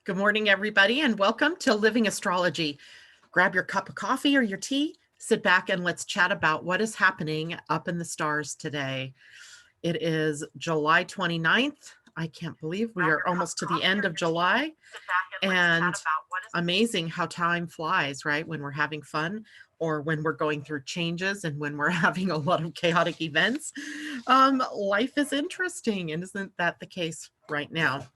Good morning, everybody, and welcome to Living Astrology. Grab your cup of coffee or your tea, sit back, and let's chat about what is happening up in the stars today. It is July 29th. I can't believe we are almost to the end of July, and amazing how time flies, right? When we're having fun or when we're going through changes and when we're having a lot of chaotic events. Life is interesting, and isn't that the case right now?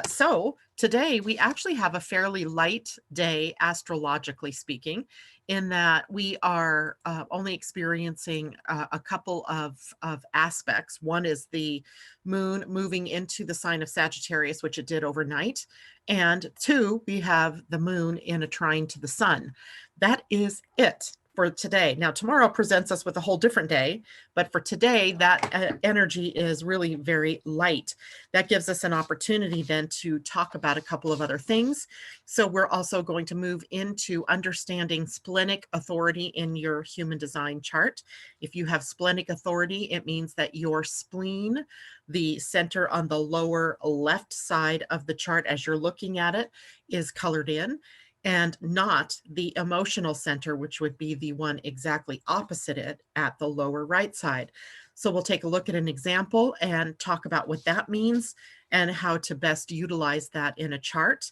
So today we actually have a fairly light day, astrologically speaking, in that we are only experiencing a couple of aspects. One is the moon moving into the sign of Sagittarius, which it did overnight. And two, we have the moon in a trine to the sun. That is it for today. Now, tomorrow presents us with a whole different day, but for today, that energy is really very light. That gives us an opportunity then to talk about a couple of other things. So we're also going to move into understanding splenic authority in your human design chart. If you have splenic authority, it means that your spleen, the center on the lower left side of the chart as you're looking at it, is colored in, and not the emotional center, which would be the one exactly opposite it at the lower right side. So we'll take a look at an example and talk about what that means and how to best utilize that in a chart.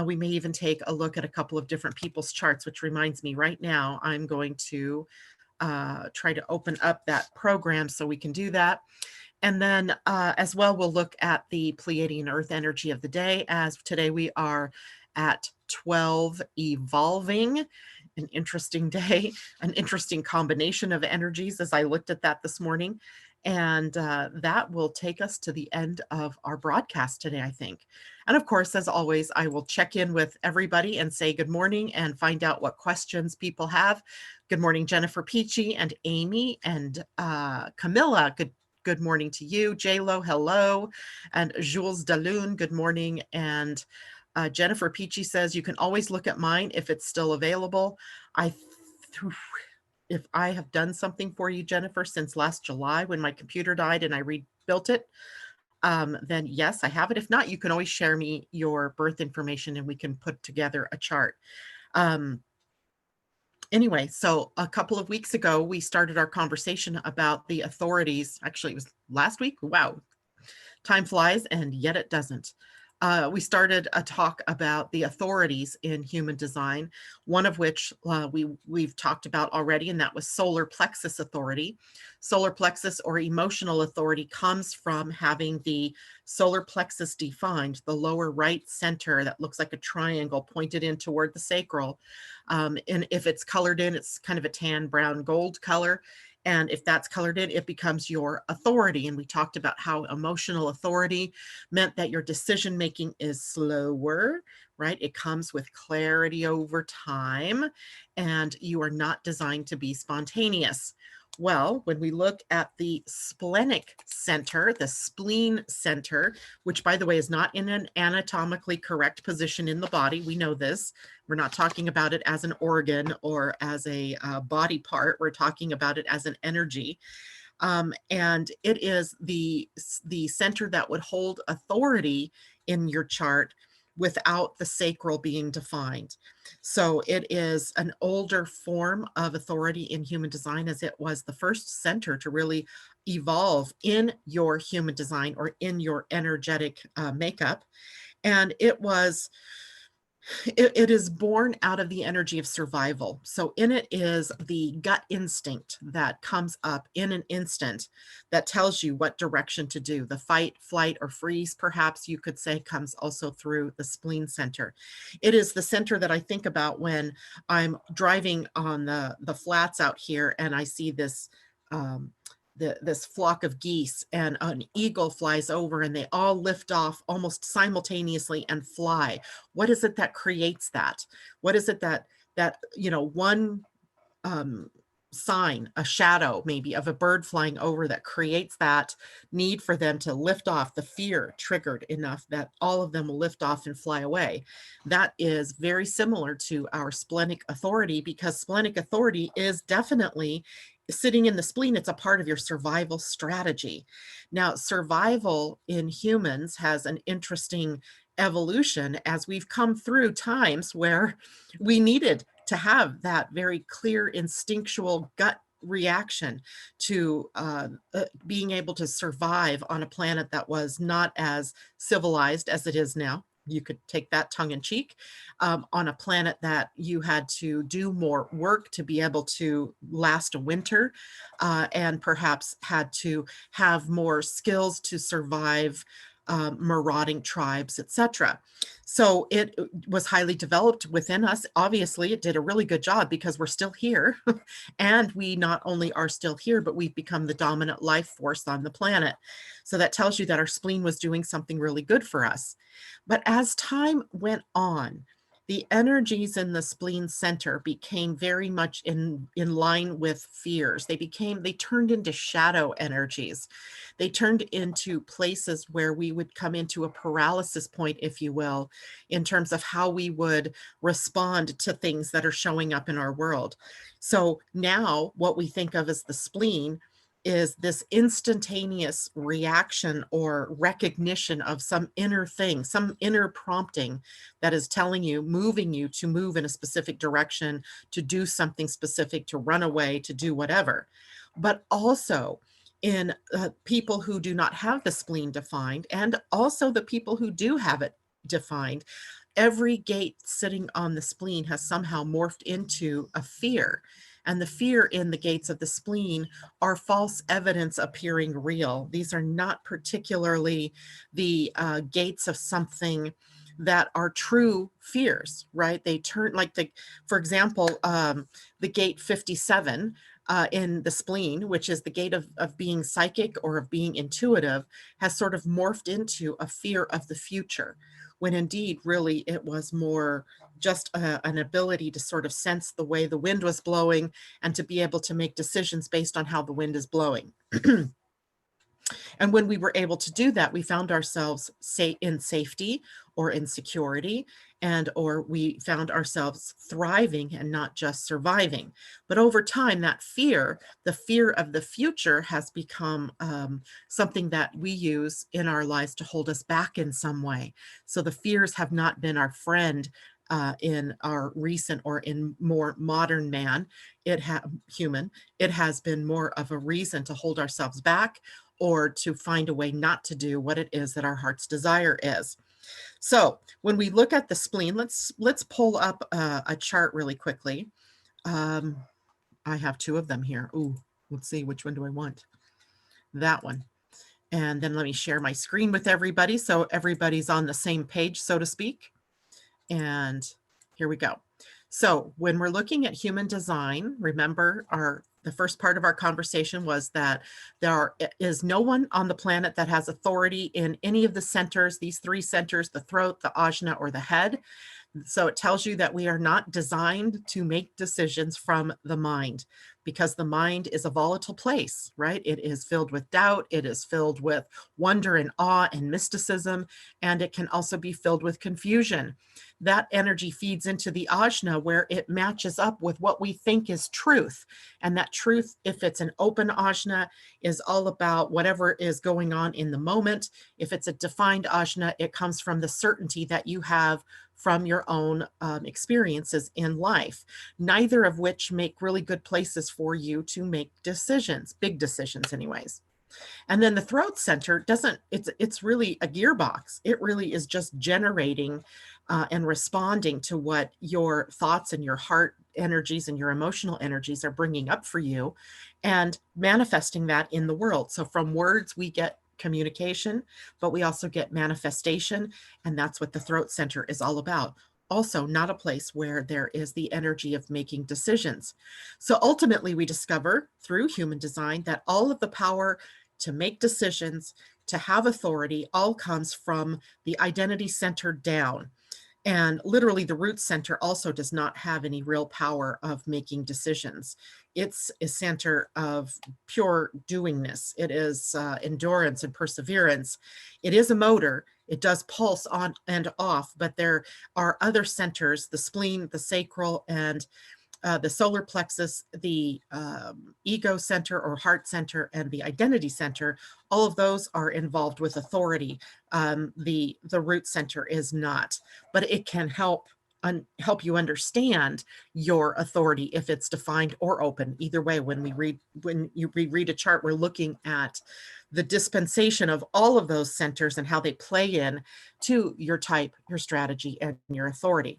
We may even take a look at a couple of different people's charts, which reminds me right now, I'm going to try to open up that program so we can do that. And then as well, we'll look at the Pleiadian-Earth energy of the day, as today we are at 12 evolving. An interesting day, an interesting combination of energies as I looked at that this morning. And that will take us to the end of our broadcast today, I think. And of course, as always, I will check in with everybody and say good morning and find out what questions people have. Good morning, Jennifer Peachy and Amy and Camilla. Good morning to you. J-Lo, hello. And Jules Dalun, good morning. And Jennifer Peachy says, you can always look at mine if it's still available. If I have done something for you, Jennifer, since last July when my computer died and I rebuilt it, then yes, I have it. If not, you can always share me your birth information and we can put together a chart. Anyway, so a couple of weeks ago, we started our conversation about the authorities. Actually, it was last week. Wow, time flies, and yet it doesn't. We started a talk about the authorities in human design, one of which we've talked about already, and that was Solar Plexus authority. Solar Plexus or emotional authority comes from having the solar plexus defined, the lower right center that looks like a triangle pointed in toward the sacral. And if it's colored in, it's kind of a tan, brown, gold color. And if that's colored in, it becomes your authority. And we talked about how emotional authority meant that your decision making is slower, right? It comes with clarity over time, and you are not designed to be spontaneous. Well, when we look at the splenic center, the spleen center, which by the way is not in an anatomically correct position in the body, we know this. We're not talking about it as an organ or as a body part. We're talking about it as an energy. And it is the center that would hold authority in your chart without the sacral being defined. So it is an older form of authority in human design, as it was the first center to really evolve in your human design or in your energetic makeup. And it is born out of the energy of survival. So in it is the gut instinct that comes up in an instant that tells you what direction to do. The fight, flight, or freeze, perhaps you could say, comes also through the spleen center. It is the center that I think about when I'm driving on the flats out here and I see this this flock of geese and an eagle flies over and they all lift off almost simultaneously and fly. What is it that creates that? What is it that one sign, a shadow maybe of a bird flying over that creates that need for them to lift off, the fear triggered enough that all of them will lift off and fly away? That is very similar to our splenic authority, because splenic authority is definitely sitting in the spleen, it's a part of your survival strategy. Now, survival in humans has an interesting evolution as we've come through times where we needed to have that very clear instinctual gut reaction to being able to survive on a planet that was not as civilized as it is now. You could take that tongue in cheek, on a planet that you had to do more work to be able to last a winter, and perhaps had to have more skills to survive marauding tribes, etc. So it was highly developed within us. Obviously, it did a really good job because we're still here. And we not only are still here, but we've become the dominant life force on the planet. So that tells you that our spleen was doing something really good for us. But as time went on, the energies in the spleen center became very much in line with fears. They turned into shadow energies. They turned into places where we would come into a paralysis point, if you will, in terms of how we would respond to things that are showing up in our world. So now what we think of as the spleen is this instantaneous reaction or recognition of some inner thing, some inner prompting that is telling you, moving you to move in a specific direction, to do something specific, to run away, to do whatever. But also in people who do not have the spleen defined, and also the people who do have it defined, every gate sitting on the spleen has somehow morphed into a fear. And the fear in the gates of the spleen are false evidence appearing real. These are not particularly the gates of something that are true fears, right? They turn like for example, the gate 57 in the spleen, which is the gate of being psychic or of being intuitive, has sort of morphed into a fear of the future, when indeed, really, it was more just an ability to sort of sense the way the wind was blowing and to be able to make decisions based on how the wind is blowing. And when we were able to do that, we found ourselves in safety or in security, or we found ourselves thriving and not just surviving. But over time, that fear, the fear of the future, has become something that we use in our lives to hold us back in some way. So the fears have not been our friend in our recent or in more modern human. It has been more of a reason to hold ourselves back, or to find a way not to do what it is that our heart's desire is. So when we look at the spleen, let's pull up a chart really quickly. I have two of them here. Ooh, let's see, which one do I want? That one. And then let me share my screen with everybody so everybody's on the same page, so to speak. And here we go. So when we're looking at human design, remember the first part of our conversation was that there is no one on the planet that has authority in any of the centers, these three centers, the throat, the ajna, or the head. So it tells you that we are not designed to make decisions from the mind, because the mind is a volatile place, right? It is filled with doubt. It is filled with wonder and awe and mysticism, and it can also be filled with confusion. That energy feeds into the ajna, where it matches up with what we think is truth. And that truth, if it's an open ajna, is all about whatever is going on in the moment. If it's a defined ajna, it comes from the certainty that you have from your own experiences in life, neither of which make really good places for you to make decisions, big decisions anyways. And then the throat center it's really a gearbox. It really is just generating and responding to what your thoughts and your heart energies and your emotional energies are bringing up for you, and manifesting that in the world. So from words, we get communication, but we also get manifestation. And that's what the throat center is all about. Also, not a place where there is the energy of making decisions. So ultimately, we discover through human design that all of the power to make decisions, to have authority, all comes from the identity center down. And literally, the root center also does not have any real power of making decisions. It's a center of pure doingness. It is endurance and perseverance. It is a motor. It does pulse on and off, but there are other centers, the spleen, the sacral, and the solar plexus, the ego center or heart center, and the identity center, all of those are involved with authority. The root center is not, but it can help you understand your authority if it's defined or open. Either way, when you reread a chart, we're looking at the dispensation of all of those centers and how they play in to your type, your strategy, and your authority.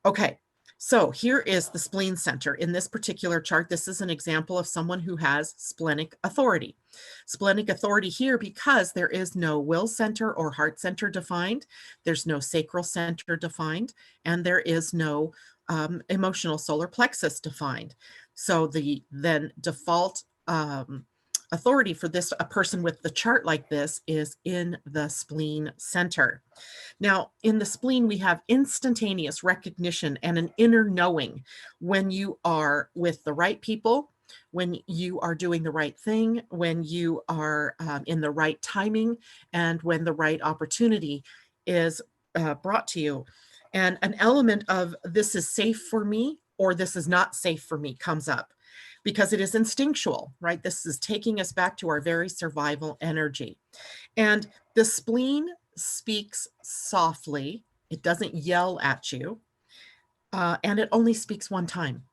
Okay, so here is the spleen center. In this particular chart, this is an example of someone who has splenic authority. Splenic authority here because there is no will center or heart center defined. There's no sacral center defined, and there is no emotional solar plexus defined. So the then default authority for a person with the chart like this is in the spleen center. Now, in the spleen, we have instantaneous recognition and an inner knowing when you are with the right people, when you are doing the right thing, when you are in the right timing, and when the right opportunity is brought to you. And an element of this is safe for me or this is not safe for me comes up because it is instinctual, right? This is taking us back to our very survival energy. And the spleen speaks softly. It doesn't yell at you. And it only speaks one time.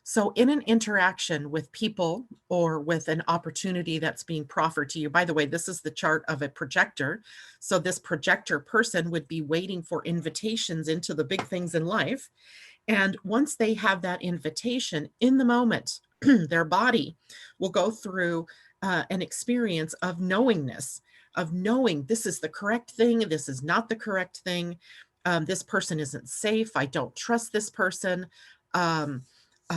So in an interaction with people or with an opportunity that's being proffered to you, by the way, this is the chart of a projector. So this projector person would be waiting for invitations into the big things in life. And once they have that invitation in the moment, their body will go through an experience of knowingness, of knowing this is the correct thing, this is not the correct thing, this person isn't safe, I don't trust this person,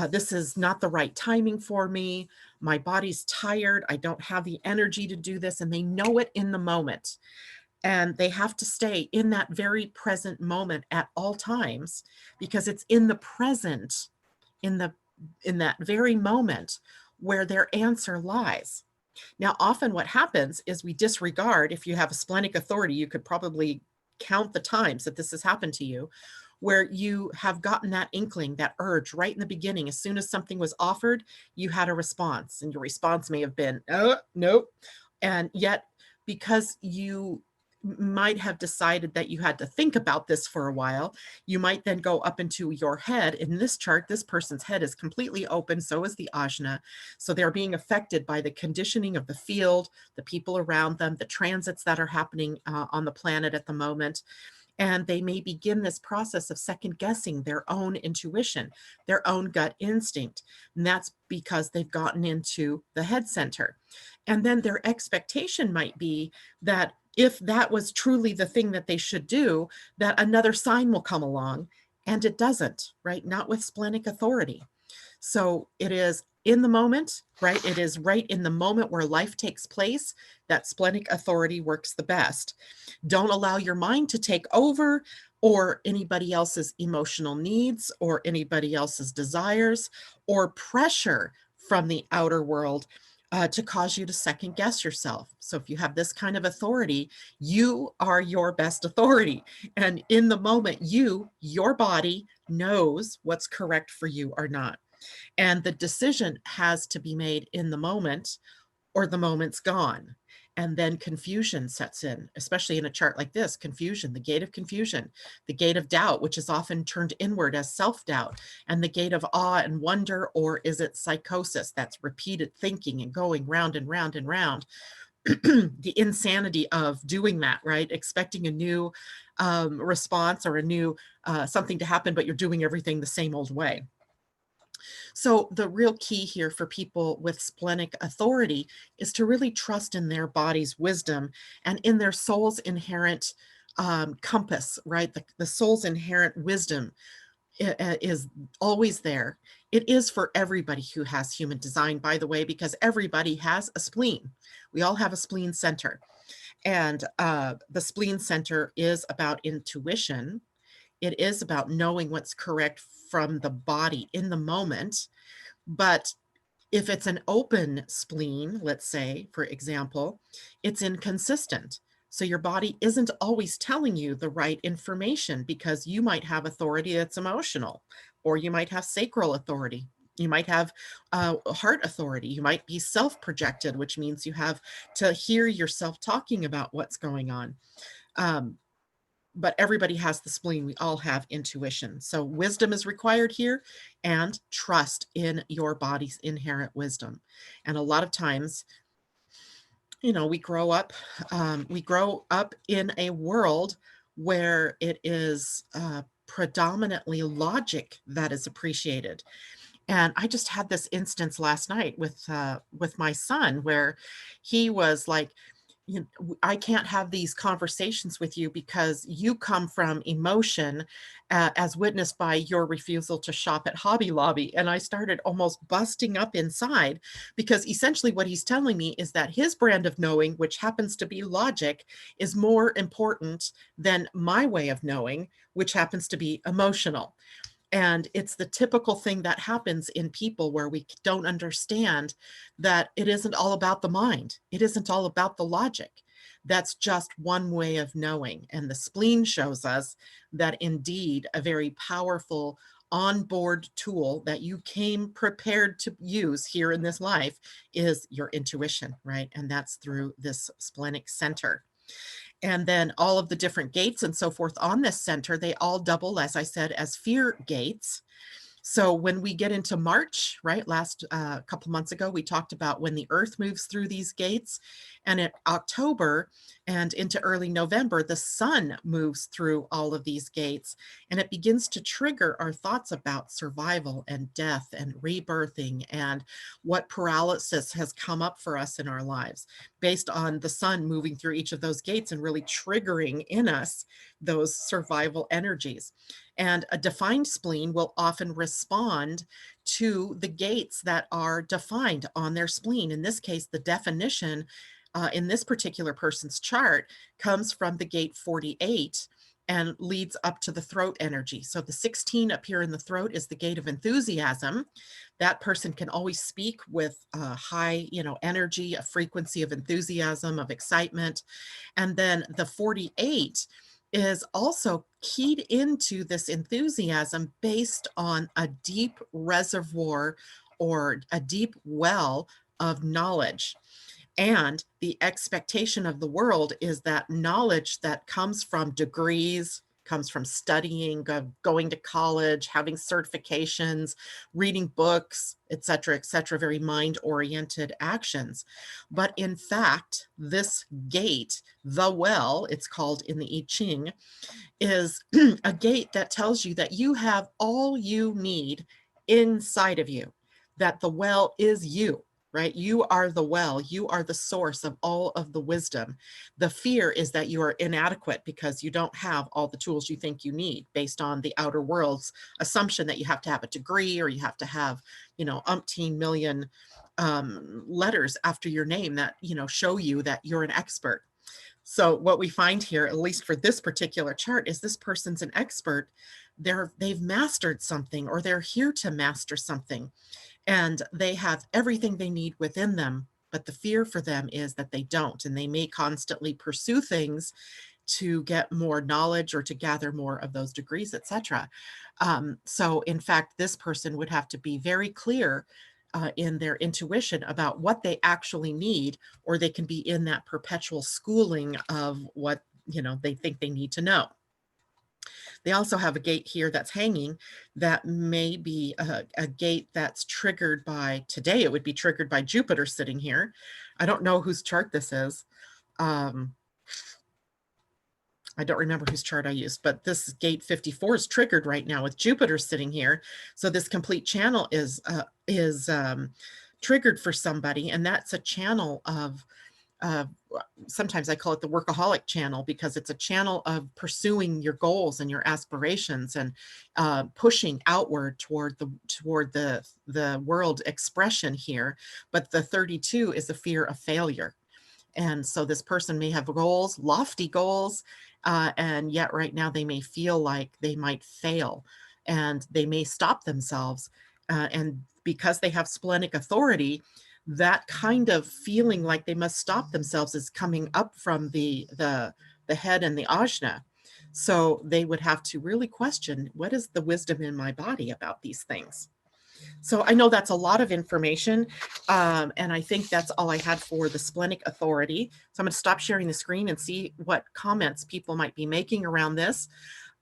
this is not the right timing for me, my body's tired, I don't have the energy to do this, and they know it in the moment. And they have to stay in that very present moment at all times because it's in the present, in that very moment where their answer lies. Now, often what happens is we disregard. If you have a splenic authority, you could probably count the times that this has happened to you, where you have gotten that inkling, that urge right in the beginning. As soon as something was offered, you had a response, and your response may have been, oh, nope. And yet, because you might have decided that you had to think about this for a while, you might then go up into your head. In this chart, this person's head is completely open, so is the ajna. So they're being affected by the conditioning of the field, the people around them, the transits that are happening on the planet at the moment. And they may begin this process of second guessing their own intuition, their own gut instinct. And that's because they've gotten into the head center. And then their expectation might be that if that was truly the thing that they should do, that another sign will come along, and it doesn't, right? Not with splenic authority. So it is in the moment, right? It is right in the moment where life takes place that splenic authority works the best. Don't allow your mind to take over or anybody else's emotional needs or anybody else's desires or pressure from the outer world to cause you to second guess yourself. So if you have this kind of authority, you are your best authority. And in the moment, your body knows what's correct for you or not. And the decision has to be made in the moment or the moment's gone. And then confusion sets in, especially in a chart like this, confusion, the gate of confusion, the gate of doubt, which is often turned inward as self-doubt, and the gate of awe and wonder, or is it psychosis? That's repeated thinking and going round and round and round. The insanity of doing that, right? Expecting a new response or a new something to happen, but you're doing everything the same old way. So the real key here for people with splenic authority is to really trust in their body's wisdom and in their soul's inherent compass, right? The soul's inherent wisdom is always there. It is for everybody who has human design, by the way, because everybody has a spleen. We all have a spleen center. And the spleen center is about intuition. It is about knowing what's correct from the body in the moment. But if it's an open spleen, let's say, for example, it's inconsistent, So your body isn't always telling you the right information because you might have authority that's emotional, or you might have sacral authority. You might have heart authority. You might be self-projected, which means you have to hear yourself talking about what's going on. Um, but everybody has the spleen. We all have intuition. So wisdom is required here, and trust in your body's inherent wisdom. And a lot of times, we grow up in a world where it is predominantly logic that is appreciated. And I just had this instance last night with my son where he was like, I can't have these conversations with you because you come from emotion, as witnessed by your refusal to shop at Hobby Lobby. And I started almost busting up inside because essentially what he's telling me is that his brand of knowing, which happens to be logic, is more important than my way of knowing, which happens to be emotional. And it's the typical thing that happens in people where we don't understand that it isn't all about the mind. It isn't all about the logic. That's just one way of knowing. And the spleen shows us that indeed a very powerful onboard tool that you came prepared to use here in this life is your intuition, right? And that's through this splenic center. And then all of the different gates and so forth on this center, they all double, as I said, as fear gates. So when we get into March, right, last couple months ago, we talked about when the Earth moves through these gates, and in October and into early November, the sun moves through all of these gates, and it begins to trigger our thoughts about survival and death and rebirthing and what paralysis has come up for us in our lives based on the sun moving through each of those gates and really triggering in us those survival energies. And a defined spleen will often respond to the gates that are defined on their spleen. In this case, the definition in this particular person's chart comes from the gate 48 and leads up to the throat energy. So the 16 up here in the throat is the gate of enthusiasm. That person can always speak with a high, energy, a frequency of enthusiasm, of excitement. And then the 48 is also keyed into this enthusiasm based on a deep reservoir or a deep well of knowledge. And the expectation of the world is that knowledge that comes from degrees, comes from studying, going to college, having certifications, reading books, et cetera, very mind-oriented actions. But in fact, this gate, the well, it's called in the I Ching, is a gate that tells you that you have all you need inside of you, that the well is you. Right? You are the well. You are the source of all of the wisdom. The fear is that you are inadequate because you don't have all the tools you think you need based on the outer world's assumption that you have to have a degree or you have to have, umpteen million letters after your name that, show you that you're an expert. So what we find here, at least for this particular chart, is this person's an expert. They've mastered something, or they're here to master something. And they have everything they need within them, but the fear for them is that they don't, and they may constantly pursue things to get more knowledge or to gather more of those degrees, etc. So in fact, this person would have to be very clear in their intuition about what they actually need, or they can be in that perpetual schooling of what they think they need to know. They also have a gate here that's hanging that may be a gate that's triggered by, today it would be triggered by Jupiter sitting here. I don't know whose chart this is. I don't remember whose chart I used, but this gate 54 is triggered right now with Jupiter sitting here. So this complete channel is triggered for somebody, and that's a channel of sometimes I call it the workaholic channel, because it's a channel of pursuing your goals and your aspirations and pushing outward toward the world expression here. But the 32 is a fear of failure. And so this person may have goals, lofty goals, and yet right now they may feel like they might fail, and they may stop themselves. And because they have splenic authority, that kind of feeling like they must stop themselves is coming up from the head and the ajna. So they would have to really question, what is the wisdom in my body about these things? So I know that's a lot of information, and I think that's all I had for the Splenic Authority. So I'm going to stop sharing the screen and see what comments people might be making around this.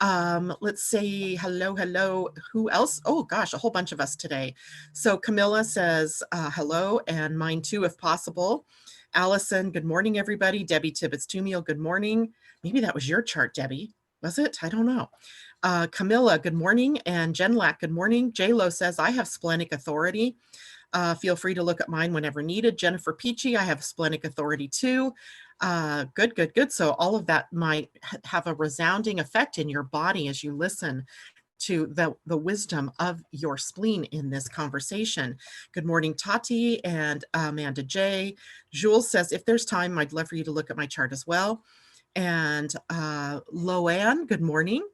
Let's say hello, hello. Who else? Oh gosh, a whole bunch of us today. So Camilla says hello, and mine too, if possible. Allison, good morning, everybody. Debbie Tibbetts-Tumiel, good morning. Maybe that was your chart, Debbie. Was it? I don't know. Camilla, good morning. And Jen Lack, good morning. J-Lo says, I have Splenic Authority. Feel free to look at mine whenever needed. Jennifer Peachy, I have Splenic Authority too. Good, good, good. So all of that might have a resounding effect in your body as you listen to the wisdom of your spleen in this conversation. Good morning, Tati and Amanda J. Jules says, if there's time, I'd love for you to look at my chart as well. And Loanne, good morning.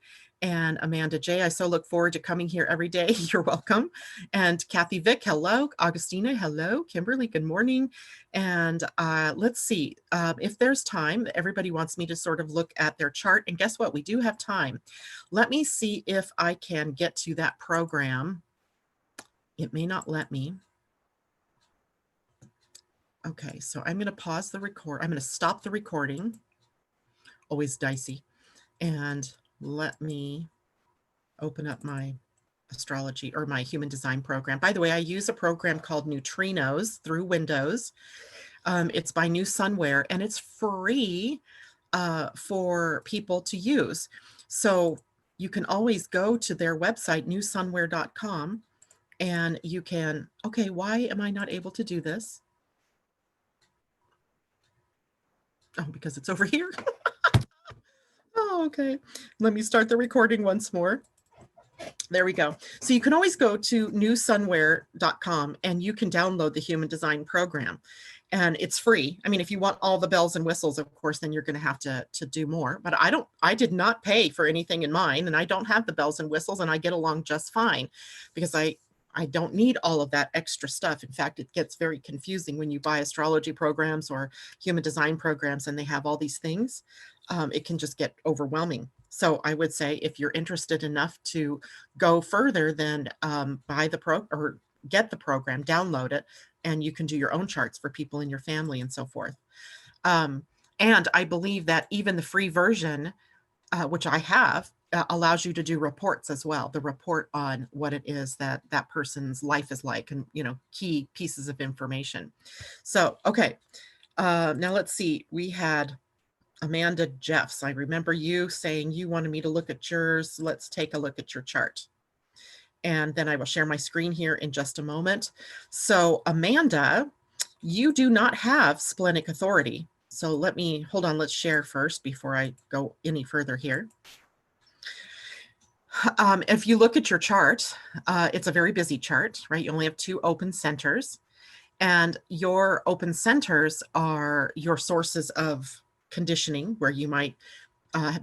And Amanda J, I so look forward to coming here every day. You're welcome. And Kathy Vick, hello. Augustina, hello. Kimberly, good morning. And let's see, if there's time, everybody wants me to sort of look at their chart. And guess what? We do have time. Let me see if I can get to that program. It may not let me. Okay, so I'm going to pause the record. I'm going to stop the recording. Always dicey. And let me open up my astrology or my human design program. By the way, I use a program called Neutrinos through Windows. It's by New Sunware, and it's free for people to use. So you can always go to their website, newsunware.com, and you can, okay, why am I not able to do this? Oh, because it's over here. Oh, okay. Let me start the recording once more. There we go. So you can always go to newsunware.com and you can download the human design program, and it's free. I mean, if you want all the bells and whistles, of course, then you're going to have to do more, but I did not pay for anything in mine, and I don't have the bells and whistles, and I get along just fine because I don't need all of that extra stuff. In fact, it gets very confusing when you buy astrology programs or human design programs and they have all these things. It can just get overwhelming. So I would say if you're interested enough to go further, then buy the or get the program, download it, and you can do your own charts for people in your family and so forth. And I believe that even the free version, which I have, allows you to do reports as well. The report on what it is that that person's life is like, and key pieces of information. So okay, now let's see. We had Amanda Jeffs. I remember you saying you wanted me to look at yours. Let's take a look at your chart. And then I will share my screen here in just a moment. So Amanda, you do not have Splenic Authority. So hold on, let's share first before I go any further here. If you look at your chart, it's a very busy chart, right? You only have 2 open centers, and your open centers are your sources of conditioning, where you might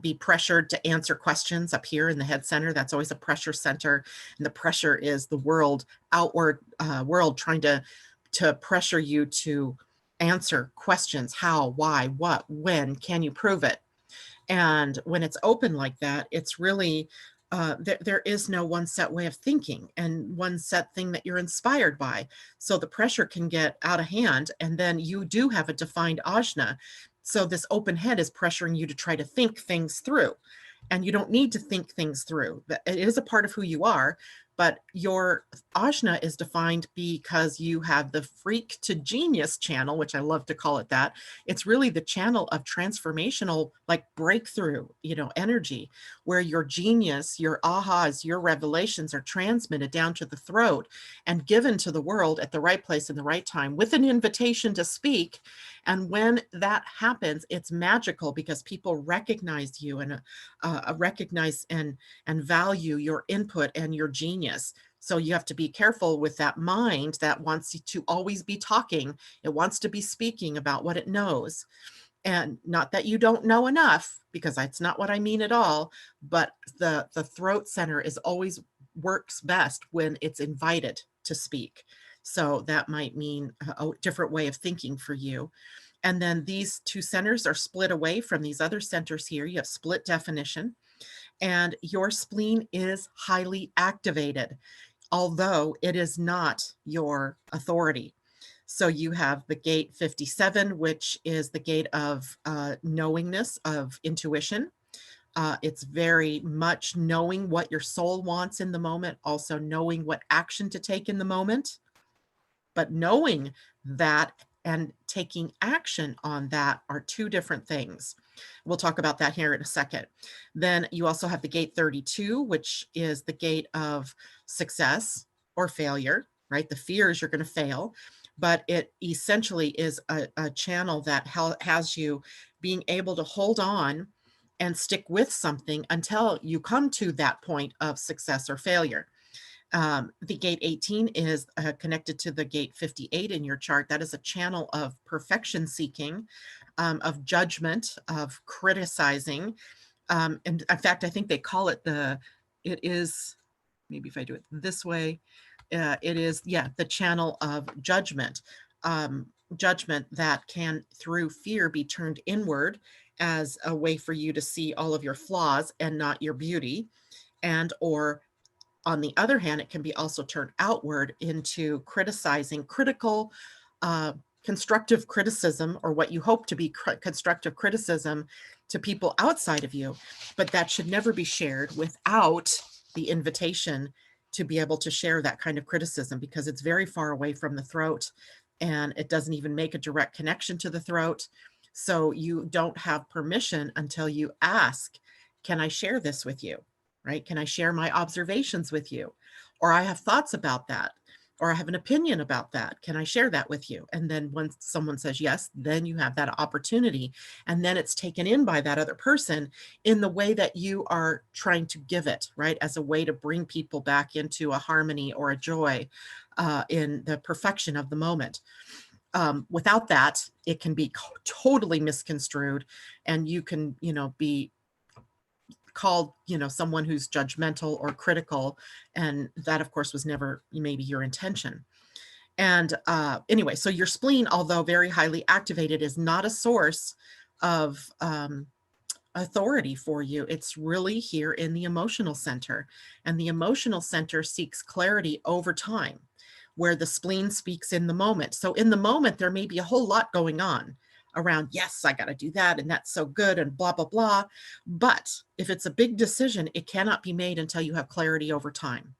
be pressured to answer questions up here in the head center. That's always a pressure center. And the pressure is the world, outward world trying to pressure you to answer questions. How, why, what, when, can you prove it? And when it's open like that, it's really, there is no one set way of thinking and one set thing that you're inspired by. So the pressure can get out of hand, and then you do have a defined ajna. So this open head is pressuring you to try to think things through, and you don't need to think things through. It is a part of who you are, but your ajna is defined because you have the freak to genius channel, which I love to call it that. It's really the channel of transformational, like breakthrough, energy, where your genius, your ahas, your revelations are transmitted down to the throat and given to the world at the right place and the right time with an invitation to speak. And when that happens, it's magical because people recognize you and recognize and value your input and your genius. So you have to be careful with that mind that wants to always be talking. It wants to be speaking about what it knows. And not that you don't know enough, because that's not what I mean at all, but the throat center is always works best when it's invited to speak. So that might mean a different way of thinking for you. And then these two centers are split away from these other centers here. You have split definition, and your spleen is highly activated, although it is not your authority. So you have the gate 57, which is the gate of knowingness, of intuition. It's very much knowing what your soul wants in the moment, also knowing what action to take in the moment. But knowing that and taking action on that are two different things. We'll talk about that here in a second. Then you also have the gate 32, which is the gate of success or failure, right? The fear is you're going to fail, but it essentially is a channel that has you being able to hold on and stick with something until you come to that point of success or failure. The gate 18 is connected to the gate 58 in your chart. That is a channel of perfection seeking, of judgment, of criticizing. And in fact, I think they call it it is, maybe if I do it this way, it is, yeah, the channel of judgment. Judgment that can, through fear, be turned inward as a way for you to see all of your flaws and not your beauty. And or on the other hand, it can be also turned outward into criticizing, critical, constructive criticism, or what you hope to be constructive criticism to people outside of you. But that should never be shared without the invitation to be able to share that kind of criticism, because it's very far away from the throat and it doesn't even make a direct connection to the throat. So you don't have permission until you ask, can I share this with you? Right? Can I share my observations with you? Or I have thoughts about that, or I have an opinion about that. Can I share that with you? And then when someone says yes, then you have that opportunity. And then it's taken in by that other person in the way that you are trying to give it, right? As a way to bring people back into a harmony or a joy in the perfection of the moment. Without that, it can be totally misconstrued, and you can, be called, someone who's judgmental or critical. And that, of course, was never maybe your intention. And anyway, so your spleen, although very highly activated, is not a source of authority for you. It's really here in the emotional center. And the emotional center seeks clarity over time, where the spleen speaks in the moment. So in the moment, there may be a whole lot going on around, yes, I got to do that, and that's so good, and blah, blah, blah. But if it's a big decision, it cannot be made until you have clarity over time.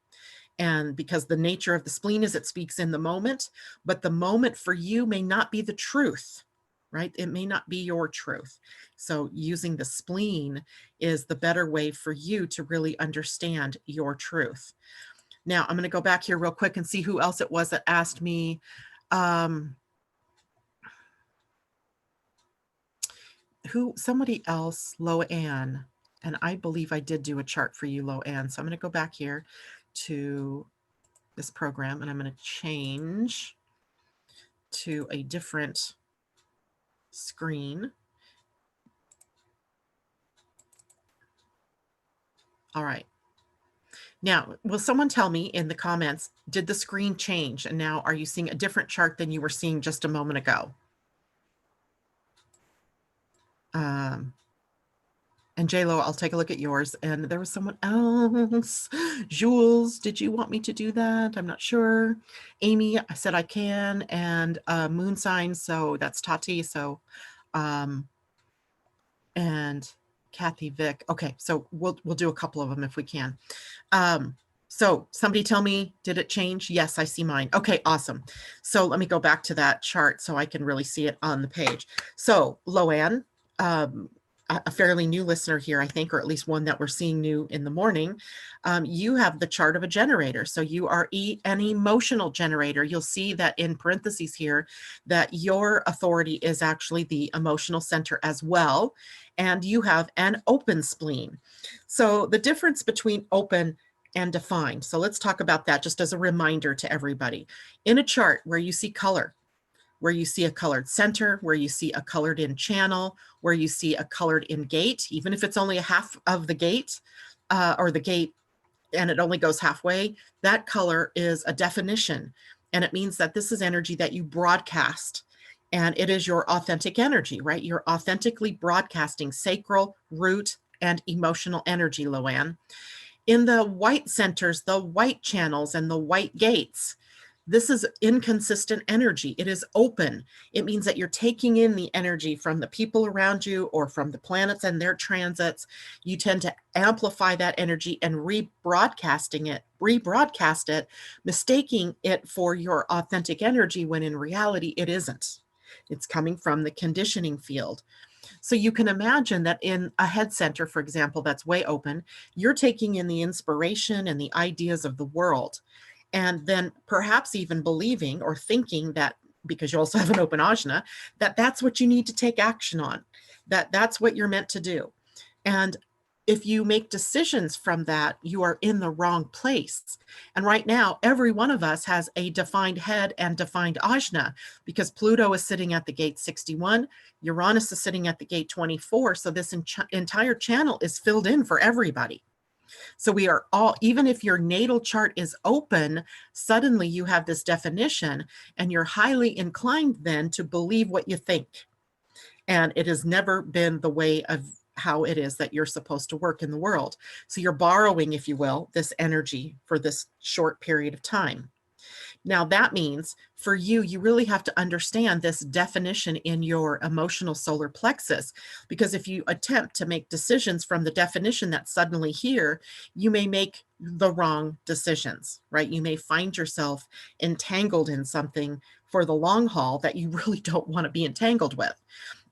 And because the nature of the spleen is it speaks in the moment, but the moment for you may not be the truth, right? It may not be your truth. So using the spleen is the better way for you to really understand your truth. Now, I'm going to go back here real quick and see who else it was that asked me. Somebody else, Lo Ann, and I believe I did do a chart for you, Lo Ann. So I'm going to go back here to this program, and I'm going to change to a different screen. All right. Now, will someone tell me in the comments, did the screen change? And now are you seeing a different chart than you were seeing just a moment ago? And J-Lo, I'll take a look at yours. And there was someone else. Jules, did you want me to do that? I'm not sure. Amy, I said I can. And moon sign, so that's Tati. So, and Kathy Vick. Okay, so we'll do a couple of them if we can. So somebody tell me, did it change? Yes, I see mine. Okay, awesome. So let me go back to that chart so I can really see it on the page. So Loanne, a fairly new listener here, I think, or at least one that we're seeing new in the morning. You have the chart of a generator. So you are an emotional generator. You'll see that in parentheses here that your authority is actually the emotional center as well. And you have an open spleen. So the difference between open and defined. So let's talk about that just as a reminder to everybody. In a chart where you see color, where you see a colored center, where you see a colored in channel, where you see a colored in gate, even if it's only a half of the gate or the gate and it only goes halfway, that color is a definition. And it means that this is energy that you broadcast, and it is your authentic energy, right? You're authentically broadcasting sacral, root, and emotional energy, Loanne. In the white centers, the white channels, and the white gates, this is inconsistent energy. It is open. It means that you're taking in the energy from the people around you or from the planets and their transits. You tend to amplify that energy and rebroadcast it, mistaking it for your authentic energy when in reality it isn't. It's coming from the conditioning field. So you can imagine that in a head center, for example, that's way open, you're taking in the inspiration and the ideas of the world. And then perhaps even believing or thinking that, because you also have an open ajna, that that's what you need to take action on, that that's what you're meant to do. And if you make decisions from that, you are in the wrong place. And right now, every one of us has a defined head and defined ajna, because Pluto is sitting at the gate 61, Uranus is sitting at the gate 24. So this entire channel is filled in for everybody. So we are all, even if your natal chart is open, suddenly you have this definition and you're highly inclined then to believe what you think. And it has never been the way of how it is that you're supposed to work in the world. So you're borrowing, if you will, this energy for this short period of time. Now that means for you, you really have to understand this definition in your emotional solar plexus, because if you attempt to make decisions from the definition that's suddenly here, you may make the wrong decisions, right? You may find yourself entangled in something for the long haul that you really don't want to be entangled with.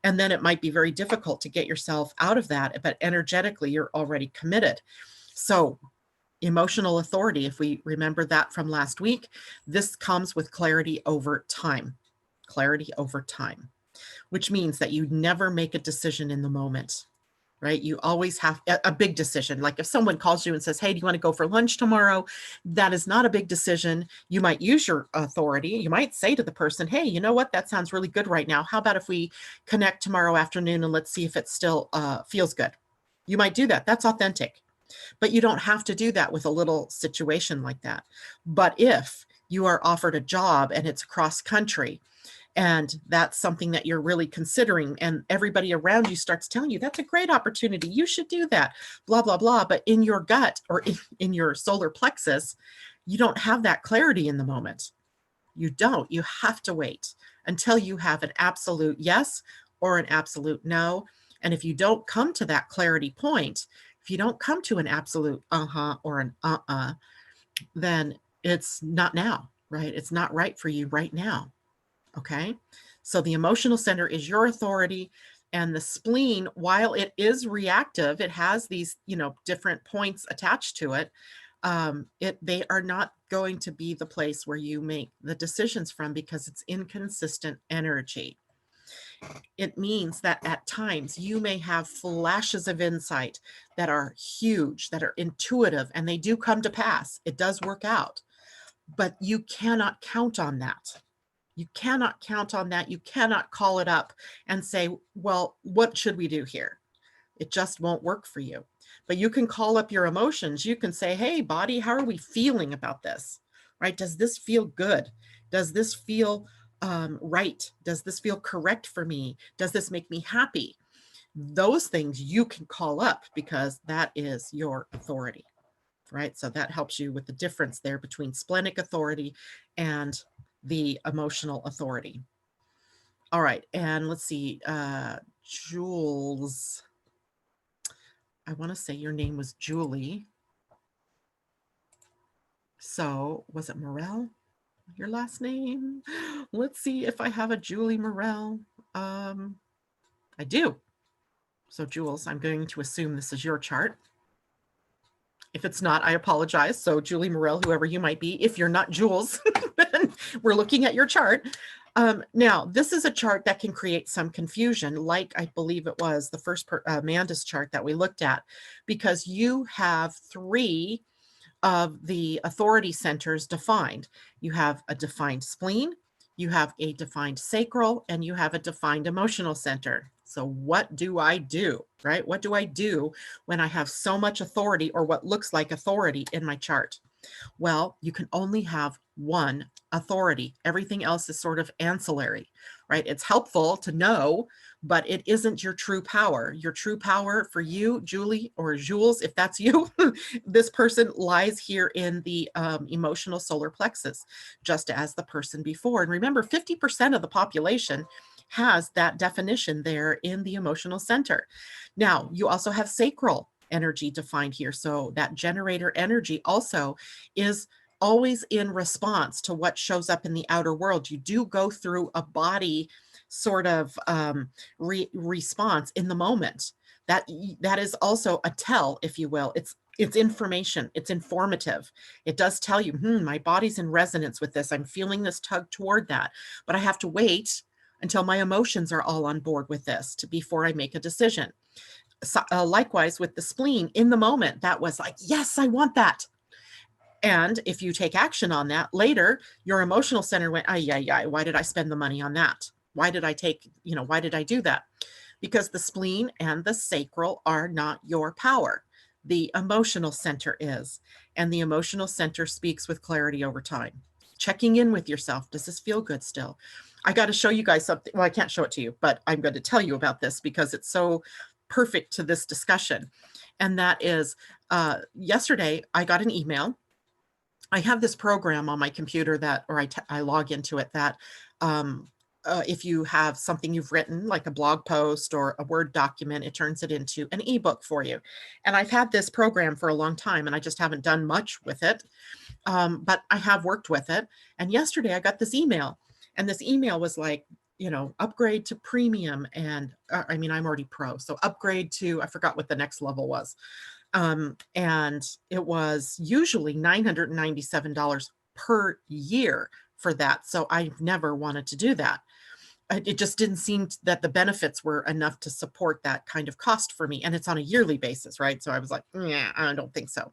And then it might be very difficult to get yourself out of that, but energetically, you're already committed. So emotional authority, if we remember that from last week, this comes with clarity over time, which means that you never make a decision in the moment, right? You always have a big decision. Like if someone calls you and says, hey, do you want to go for lunch tomorrow? That is not a big decision. You might use your authority. You might say to the person, hey, you know what? That sounds really good right now. How about if we connect tomorrow afternoon and let's see if it still feels good? You might do that. That's authentic. But you don't have to do that with a little situation like that. But if you are offered a job and it's cross country, and that's something that you're really considering, and everybody around you starts telling you, that's a great opportunity, you should do that, blah, blah, blah. But in your gut or in your solar plexus, you don't have that clarity in the moment. You don't. You have to wait until you have an absolute yes or an absolute no. And if you don't come to that clarity point, if you don't come to an absolute or an then it's not now, right? It's not right for you right now. Okay. So the emotional center is your authority, and the spleen, while it is reactive, it has these, different points attached to it. They are not going to be the place where you make the decisions from, because it's inconsistent energy. It means that at times you may have flashes of insight that are huge, that are intuitive, and they do come to pass. It does work out, but you cannot count on that. You cannot count on that. You cannot call it up and say, well, what should we do here? It just won't work for you. But you can call up your emotions. You can say, hey, body, how are we feeling about this? Right? Does this feel good? Does this feel right? Does this feel correct for me? Does this make me happy? Those things you can call up, because that is your authority, right? So that helps you with the difference there between splenic authority and the emotional authority. All right, and let's see, Jules. I want to say your name was Julie. So was it Morel, your last name? Let's see if I have a Julie Morel. I do. So Jules, I'm going to assume this is your chart. If it's not, I apologize. So Julie Morel, whoever you might be, if you're not Jules, then we're looking at your chart. Now, this is a chart that can create some confusion, like I believe it was the first Amanda's chart that we looked at, because you have 3 of the authority centers defined. You have a defined spleen, you have a defined sacral, and you have a defined emotional center. So what do I do, right? What do I do when I have so much authority, or what looks like authority, in my chart? Well, you can only have one authority. Everything else is sort of ancillary, right? It's helpful to know, but it isn't your true power. Your true power for you, Julie or Jules, if that's you, this person lies here in the emotional solar plexus, just as the person before. And remember, 50% of the population has that definition there in the emotional center. Now, you also have sacral energy defined here. So that generator energy also is always in response to what shows up in the outer world. You do go through a body sort of response in the moment. That is also a tell, if you will. It's information. It's informative. It does tell you, my body's in resonance with this. I'm feeling this tug toward that, but I have to wait until my emotions are all on board with this before I make a decision. So, likewise with the spleen, in the moment, that was like, yes, I want that. And if you take action on that later, your emotional center went, why did I spend the money on that? Why did I why did I do that? Because the spleen and the sacral are not your power. The emotional center is, and the emotional center speaks with clarity over time. Checking in with yourself. Does this feel good still? I got to show you guys something. Well, I can't show it to you, but I'm going to tell you about this because it's so perfect to this discussion. And that is, yesterday I got an email. I have this program on my computer that, or I log into it, that if you have something you've written, like a blog post or a Word document, it turns it into an ebook for you. And I've had this program for a long time, and I just haven't done much with it. But I have worked with it. And yesterday I got this email, and this email was like, upgrade to premium. And I mean, I'm already pro. So upgrade to, I forgot what the next level was. And it was usually $997 per year for that. So I've never wanted to do that. It just didn't seem that the benefits were enough to support that kind of cost for me. And it's on a yearly basis, right? So I was like, yeah, I don't think so.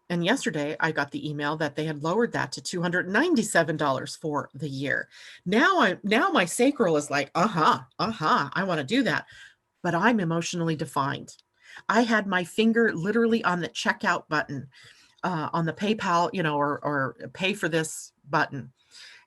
And yesterday I got the email that they had lowered that to $297 for the year. Now my sacral is like, I want to do that. But I'm emotionally defined. I had my finger literally on the checkout button, on the PayPal, or pay for this button.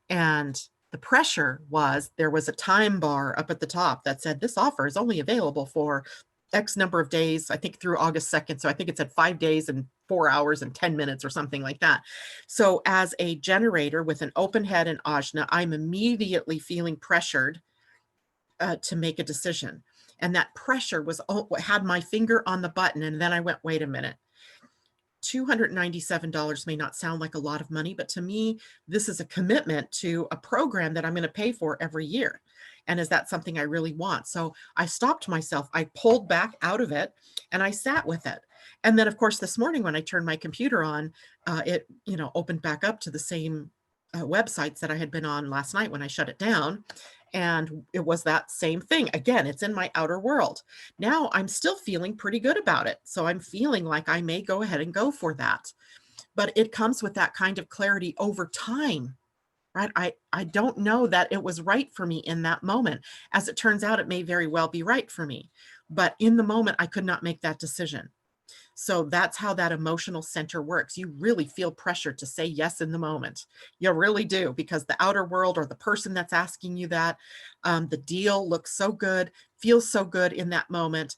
And the pressure was, there was a time bar up at the top that said this offer is only available for X number of days, I think through August 2nd. So I think it said 5 days and 4 hours and 10 minutes or something like that. So as a generator with an open head and ajna, I'm immediately feeling pressured to make a decision. And that pressure had my finger on the button. And then I went, wait a minute. $297 may not sound like a lot of money, but to me, this is a commitment to a program that I'm going to pay for every year. And is that something I really want? So I stopped myself. I pulled back out of it and I sat with it. And then, of course, this morning when I turned my computer on, it opened back up to the same websites that I had been on last night when I shut it down. And it was that same thing. Again, it's in my outer world. Now I'm still feeling pretty good about it. So I'm feeling like I may go ahead and go for that. But it comes with that kind of clarity over time, right? I don't know that it was right for me in that moment. As it turns out, it may very well be right for me. But in the moment, I could not make that decision. So that's how that emotional center works. You really feel pressure to say yes in the moment. You really do, because the outer world or the person that's asking you that, the deal looks so good, feels so good in that moment,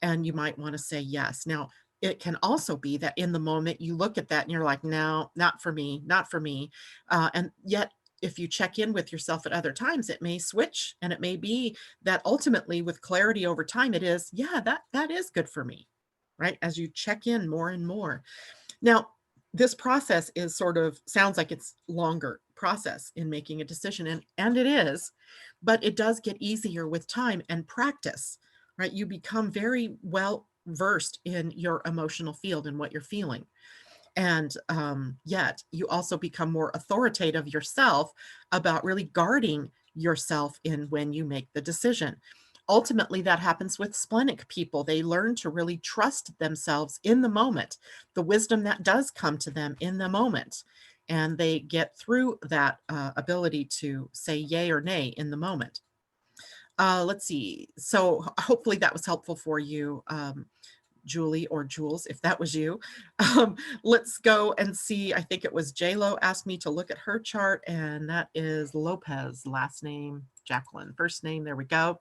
and you might want to say yes. Now, it can also be that in the moment you look at that and you're like, no, not for me, not for me. And yet, if you check in with yourself at other times, it may switch, and it may be that ultimately with clarity over time, it is, yeah, that is good for me. Right? As you check in more and more. Now, this process is sounds like it's longer process in making a decision, and it is, but it does get easier with time and practice, right? You become very well versed in your emotional field and what you're feeling. And yet you also become more authoritative yourself about really guarding yourself in when you make the decision. Ultimately, that happens with splenic people. They learn to really trust themselves in the moment, the wisdom that does come to them in the moment. And they get through that ability to say yay or nay in the moment. Let's see. So hopefully that was helpful for you. Julie or Jules, if that was you. Let's go and see. I think it was J-Lo asked me to look at her chart, and that is Lopez, last name Jacqueline, first name. There we go.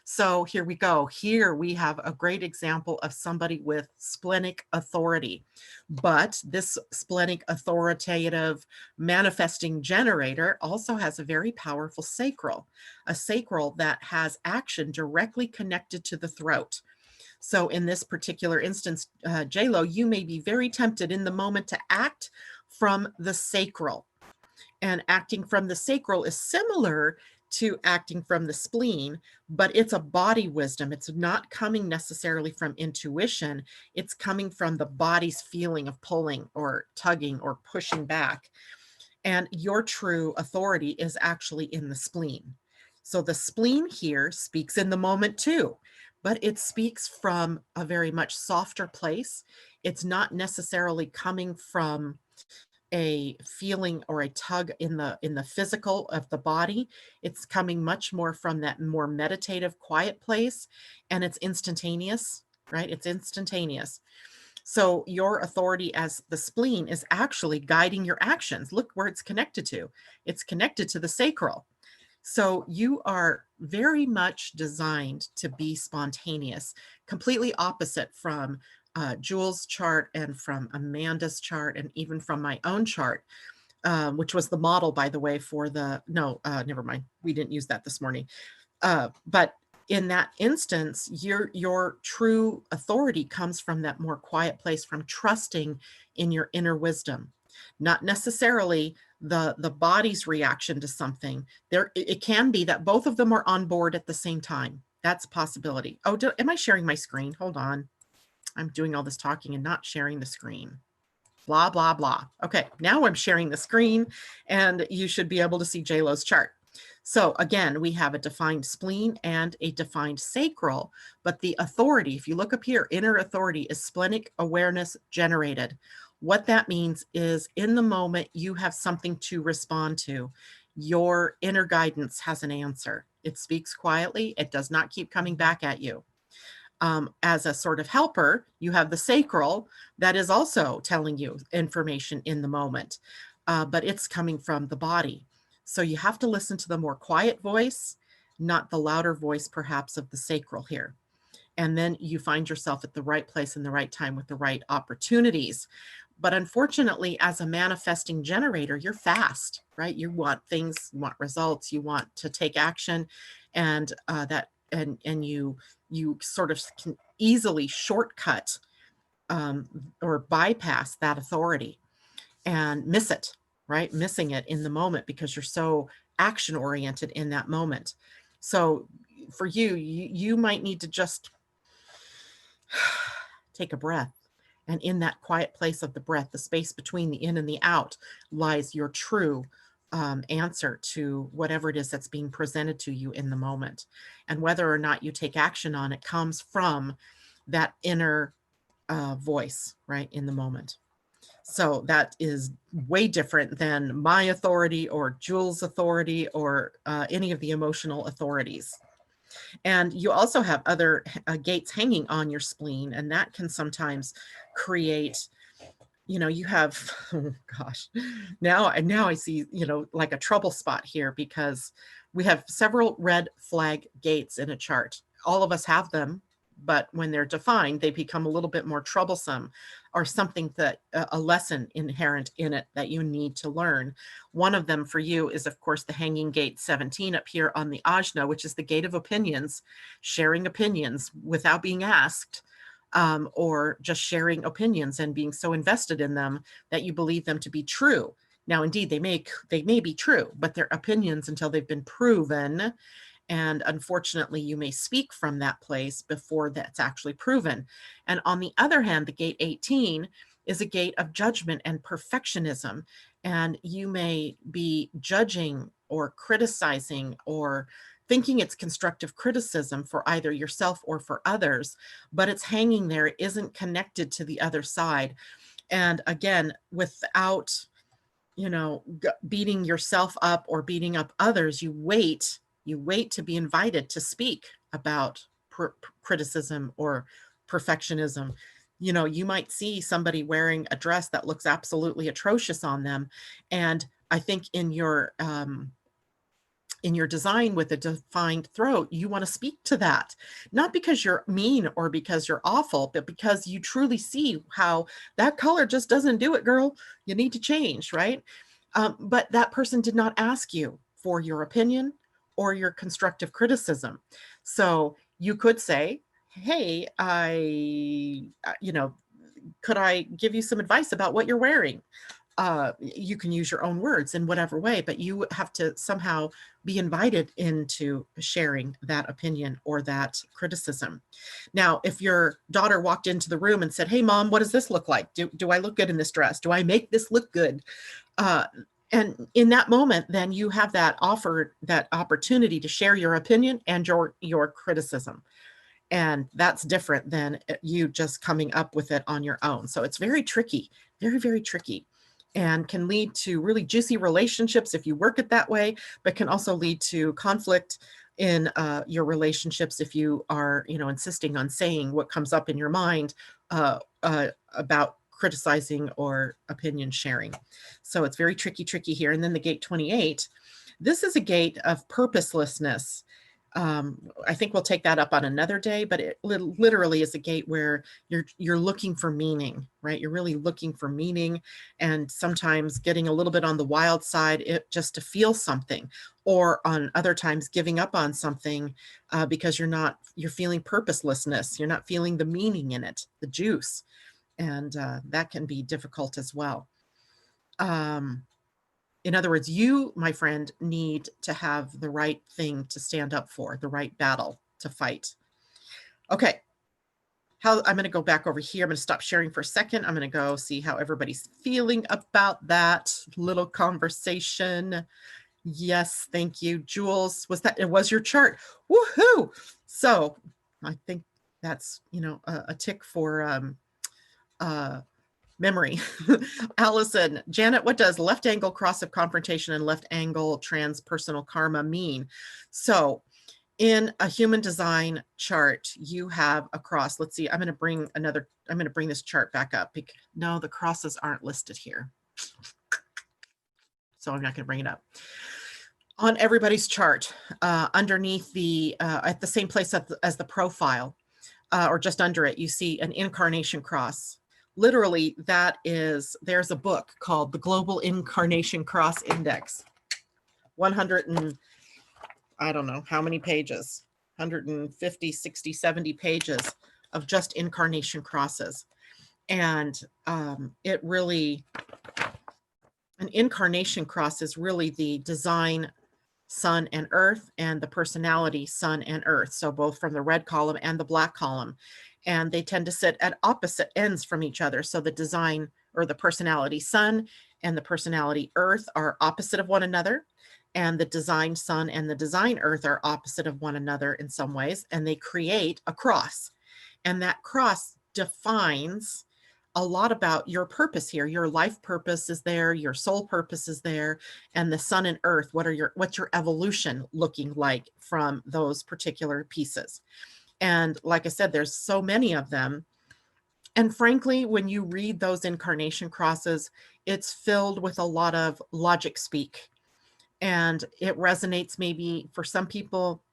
So here we go. Here we have a great example of somebody with splenic authority. But this splenic authoritative manifesting generator also has a very powerful sacral, a sacral that has action directly connected to the throat. So in this particular instance, J-Lo, you may be very tempted in the moment to act from the sacral. And acting from the sacral is similar to acting from the spleen, but it's a body wisdom. It's not coming necessarily from intuition. It's coming from the body's feeling of pulling or tugging or pushing back. And your true authority is actually in the spleen. So the spleen here speaks in the moment too, but it speaks from a very much softer place. It's not necessarily coming from a feeling or a tug in the physical of the body. It's coming much more from that more meditative, quiet place, and it's instantaneous, right? It's instantaneous. So your authority as the spleen is actually guiding your actions. Look where it's connected to. It's connected to the sacral. So you are very much designed to be spontaneous, completely opposite from Jules' chart and from Amanda's chart and even from my own chart, which was the model, by the way, for never mind. We didn't use that this morning. But in that instance, your true authority comes from that more quiet place, from trusting in your inner wisdom, not necessarily the body's reaction to something. It can be that both of them are on board at the same time. That's a possibility. Oh, am I sharing my screen? Hold on. I'm doing all this talking and not sharing the screen. Blah, blah, blah. Okay, now I'm sharing the screen and you should be able to see J-Lo's chart. So again, we have a defined spleen and a defined sacral, but the authority, if you look up here, inner authority is splenic awareness generated. What that means is in the moment you have something to respond to. Your inner guidance has an answer. It speaks quietly. It does not keep coming back at you. As a sort of helper, you have the sacral that is also telling you information in the moment, but it's coming from the body. So you have to listen to the more quiet voice, not the louder voice perhaps of the sacral here. And then you find yourself at the right place in the right time with the right opportunities. But unfortunately, as a manifesting generator, you're fast, right? You want things, you want results, you want to take action, and you sort of can easily shortcut or bypass that authority and miss it, right? Missing it in the moment because you're so action oriented in that moment. So for you might need to just take a breath. And in that quiet place of the breath, the space between the in and the out, lies your true answer to whatever it is that's being presented to you in the moment. And whether or not you take action on it comes from that inner voice, right, in the moment. So that is way different than my authority or Jules' authority or any of the emotional authorities. And you also have other gates hanging on your spleen, and that can sometimes create, you have, oh gosh, now I see, like a trouble spot here because we have several red flag gates in a chart. All of us have them, but when they're defined, they become a little bit more troublesome or something that a lesson inherent in it that you need to learn. One of them for you is, of course, the hanging gate 17 up here on the ajna, which is the gate of opinions, sharing opinions without being asked, or just sharing opinions and being so invested in them that you believe them to be true. Now, indeed, they may be true, but they're opinions until they've been proven. And unfortunately, you may speak from that place before that's actually proven. And on the other hand, the gate 18 is a gate of judgment and perfectionism. And you may be judging or criticizing or thinking it's constructive criticism for either yourself or for others, but it's hanging there. It isn't connected to the other side. And again, without, beating yourself up or beating up others, you wait to be invited to speak about criticism or perfectionism. You know, you might see somebody wearing a dress that looks absolutely atrocious on them. And I think in your design with a defined throat, you want to speak to that, not because you're mean or because you're awful, but because you truly see how that color just doesn't do it, girl. You need to change, right? But that person did not ask you for your opinion or your constructive criticism. So you could say, hey, could I give you some advice about what you're wearing? You can use your own words in whatever way, but you have to somehow be invited into sharing that opinion or that criticism. Now, if your daughter walked into the room and said, hey, mom, what does this look like? Do I look good in this dress? Do I make this look good? And in that moment, then you have that opportunity to share your opinion and your criticism. And that's different than you just coming up with it on your own. So it's very tricky, very, very tricky, and can lead to really juicy relationships if you work it that way, but can also lead to conflict in your relationships if you are, insisting on saying what comes up in your mind about criticizing or opinion sharing. So it's very tricky here. And then the gate 28, this is a gate of purposelessness. I think we'll take that up on another day, but it literally is a gate where you're looking for meaning, right? You're really looking for meaning, and sometimes getting a little bit on the wild side, just to feel something, or on other times giving up on something because you're feeling purposelessness. You're not feeling the meaning in it, the juice, and that can be difficult as well. In other words, you, my friend, need to have the right thing to stand up for, the right battle to fight. Okay. I'm going to go back over here. I'm going to stop sharing for a second. I'm going to go see how everybody's feeling about that little conversation. Yes, thank you. Jules, it was your chart. Woohoo! So I think that's, a tick for memory. Allison, Janet, what does left angle cross of confrontation and left angle transpersonal karma mean? So in a human design chart, you have a cross. Let's see, I'm going to bring this chart back up. No, the crosses aren't listed here. So I'm not going to bring it up. On everybody's chart, underneath at the same place as the profile, or just under it, you see an Incarnation Cross. Literally, there's a book called the Global Incarnation Cross Index. 100 and I don't know how many pages, 150, 60, 70 pages of just incarnation crosses. And an incarnation cross is really the design sun and earth, and the personality sun and earth. So both from the red column and the black column. And they tend to sit at opposite ends from each other. So the design, or the personality sun and the personality earth, are opposite of one another. And the design sun and the design earth are opposite of one another in some ways. And they create a cross. And that cross defines a lot about your purpose here. Your life purpose is there, your soul purpose is there, and the sun and earth, what's your evolution looking like from those particular pieces. And like I said, there's so many of them. And frankly, when you read those incarnation crosses, it's filled with a lot of logic speak. And it resonates maybe for some people,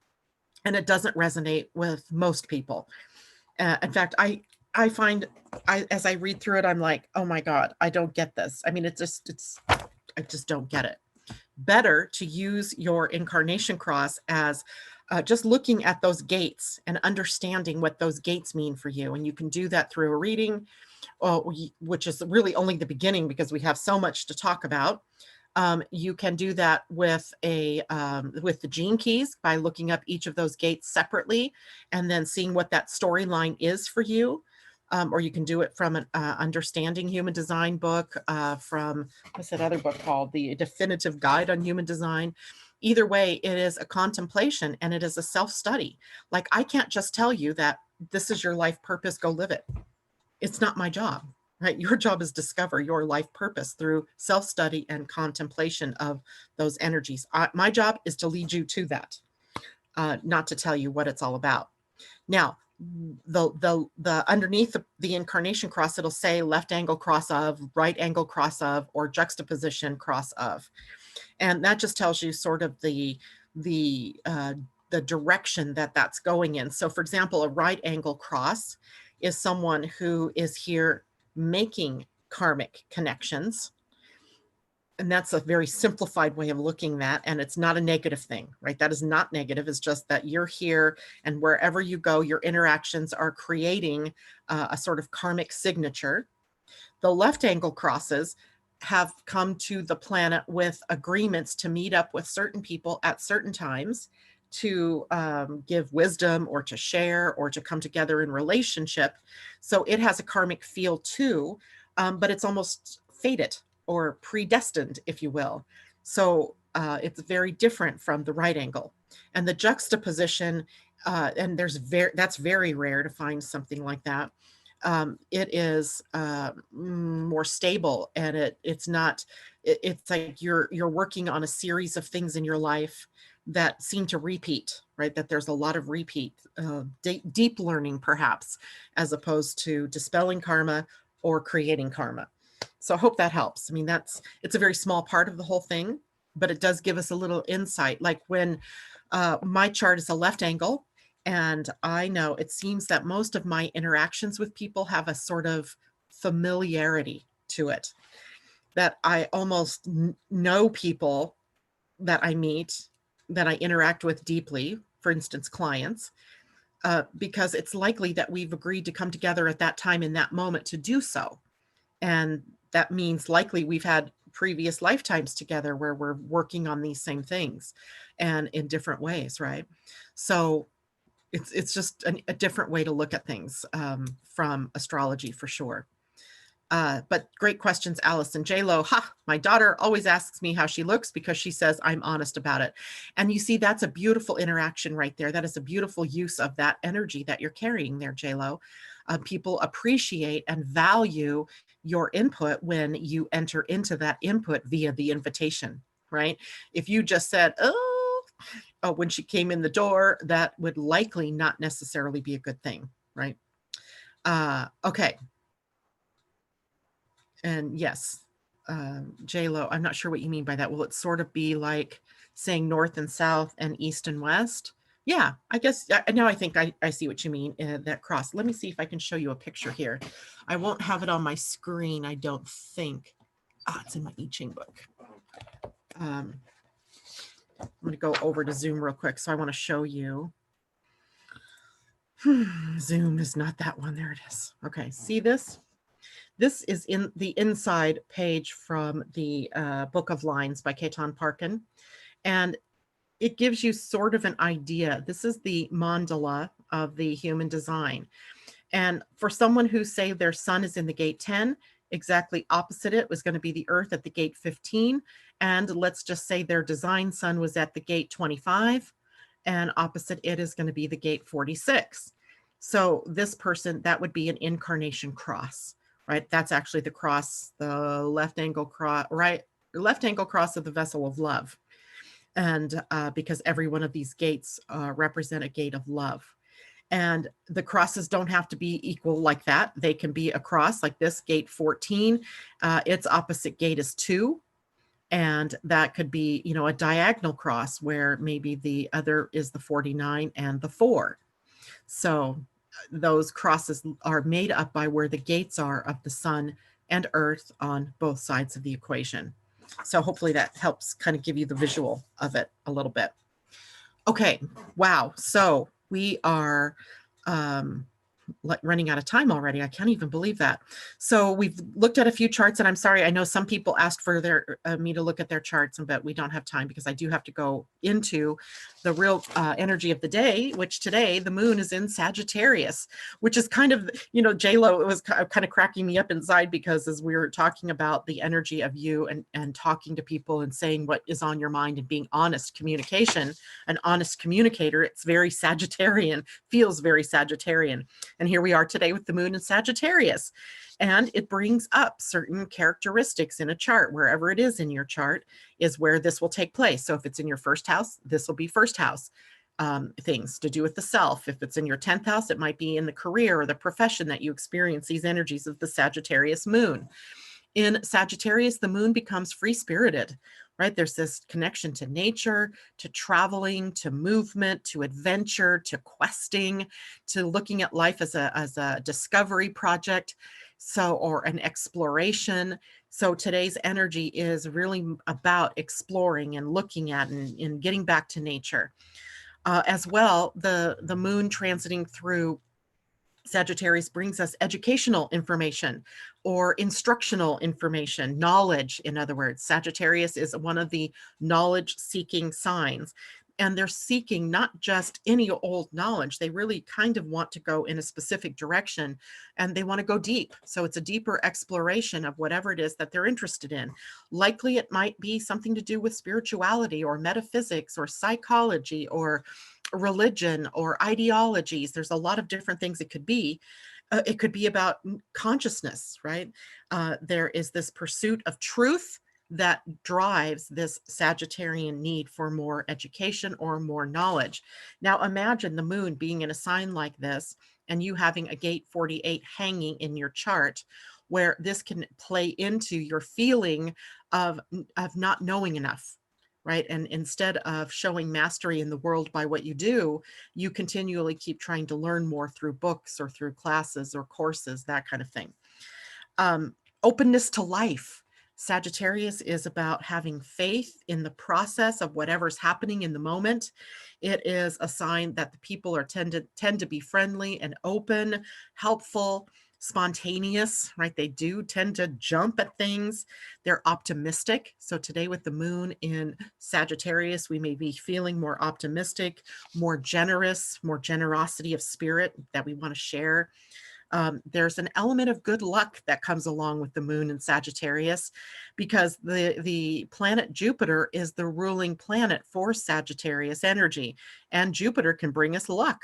and it doesn't resonate with most people. In fact, I find as I read through it, I'm like, oh my God, I don't get this. I mean, I just don't get it. Better to use your incarnation cross as just looking at those gates and understanding what those gates mean for you. And you can do that through a reading, which is really only the beginning because we have so much to talk about. You can do that with with the gene keys by looking up each of those gates separately and then seeing what that storyline is for you. Or you can do it from an Understanding Human Design book, from what's that other book called? The Definitive Guide on Human Design. Either way, it is a contemplation and it is a self-study. Like, I can't just tell you that this is your life purpose, go live it. It's not my job, right? Your job is discover your life purpose through self-study and contemplation of those energies. My job is to lead you to that, not to tell you what it's all about. Now, the underneath the incarnation cross, it'll say left angle cross of, right angle cross of, or juxtaposition cross of. And that just tells you sort of the direction that that's going in. So for example, a right angle cross is someone who is here making karmic connections. And that's a very simplified way of looking at, and it's not a negative thing, right? That is not negative. It's just that you're here, and wherever you go, your interactions are creating a sort of karmic signature. The left angle crosses have come to the planet with agreements to meet up with certain people at certain times to give wisdom or to share or to come together in relationship. So it has a karmic feel too, but it's almost fated or predestined, if you will. So it's very different from the right angle. And the juxtaposition, and that's very rare to find something like that. It is more stable, and it's like you're working on a series of things in your life that seem to repeat, right? That there's a lot of repeat, deep learning perhaps, as opposed to dispelling karma or creating karma. So I hope that helps. I mean, it's a very small part of the whole thing, but it does give us a little insight. Like when my chart is a left angle, and I know it seems that most of my interactions with people have a sort of familiarity to it, that I almost know people that I meet, that I interact with deeply, for instance, clients, because it's likely that we've agreed to come together at that time in that moment to do so. And that means likely we've had previous lifetimes together where we're working on these same things and in different ways, right? So it's just a different way to look at things from astrology for sure. But great questions, Allison. J-Lo, my daughter always asks me how she looks because she says I'm honest about it. And you see, that's a beautiful interaction right there. That is a beautiful use of that energy that you're carrying there, J-Lo. People appreciate and value your input when you enter into that input via the invitation, right? If you just said, oh, when she came in the door, that would likely not necessarily be a good thing, right? Okay. And yes, J-Lo, I'm not sure what you mean by that. Will it sort of be like saying north and south and east and west? Yeah, I guess now I think I see what you mean, that cross. Let me see if I can show you a picture here. I won't have it on my screen, I don't think. It's in my I Ching book. I'm going to go over to Zoom real quick. So I want to show you. Zoom is not that one. There it is. Okay, see this? This is in the inside page from the Book of Lines by Ketan Parkin. And it gives you sort of an idea. This is the mandala of the human design. And for someone who say their sun is in the gate 10, exactly opposite it was going to be the earth at the gate 15. And let's just say their design sun was at the gate 25, and opposite it is going to be the gate 46. So this person, that would be an incarnation cross, right? That's actually the cross, the left angle cross, right? Left angle cross of the vessel of love. And because every one of these gates represent a gate of love. And the crosses don't have to be equal like that. They can be a cross like this, gate 14. Its opposite gate is 2. And that could be, you know, a diagonal cross where maybe the other is the 49 and the 4. So those crosses are made up by where the gates are of the sun and earth on both sides of the equation. So hopefully that helps kind of give you the visual of it a little bit. Okay, wow. So we are running out of time already. I can't even believe that. So we've looked at a few charts, and I'm sorry, I know some people asked for me to look at their charts, but we don't have time because I do have to go into the real energy of the day, which today the moon is in Sagittarius, which is kind of, you know, J-Lo, it was kind of cracking me up inside because as we were talking about the energy of you and talking to people and saying what is on your mind and being honest communication, an honest communicator, it's very Sagittarian, feels very Sagittarian. And here we are today with the moon in Sagittarius. And it brings up certain characteristics in a chart. Wherever it is in your chart is where this will take place. So if it's in your first house, this will be first house. things to do with the self. If it's in your 10th house, it might be in the career or the profession that you experience these energies of the Sagittarius moon. In Sagittarius, the moon becomes free-spirited, right? There's this connection to nature, to traveling, to movement, to adventure, to questing, to looking at life as a discovery project, so, or an exploration. So today's energy is really about exploring and looking at and getting back to nature. As well, the moon transiting through Sagittarius brings us educational information or instructional information, knowledge, in other words. Sagittarius is one of the knowledge-seeking signs. And they're seeking not just any old knowledge. They really kind of want to go in a specific direction, and they want to go deep. So it's a deeper exploration of whatever it is that they're interested in. Likely it might be something to do with spirituality or metaphysics or psychology or religion or ideologies. There's a lot of different things it could be. It could be about consciousness, right? There is this pursuit of truth that drives this Sagittarian need for more education or more knowledge. Now imagine the moon being in a sign like this and you having a gate 48 hanging in your chart, where this can play into your feeling of not knowing enough, right? And instead of showing mastery in the world by what you do, you continually keep trying to learn more through books or through classes or courses, that kind of thing. Openness to life. Sagittarius is about having faith in the process of whatever's happening in the moment. It is a sign that the people are tend to be friendly and open, helpful, spontaneous, right? They do tend to jump at things. They're optimistic. So today with the moon in Sagittarius, we may be feeling more optimistic, more generous, more generosity of spirit that we want to share. There's an element of good luck that comes along with the moon in Sagittarius, because the planet Jupiter is the ruling planet for Sagittarius energy, and Jupiter can bring us luck.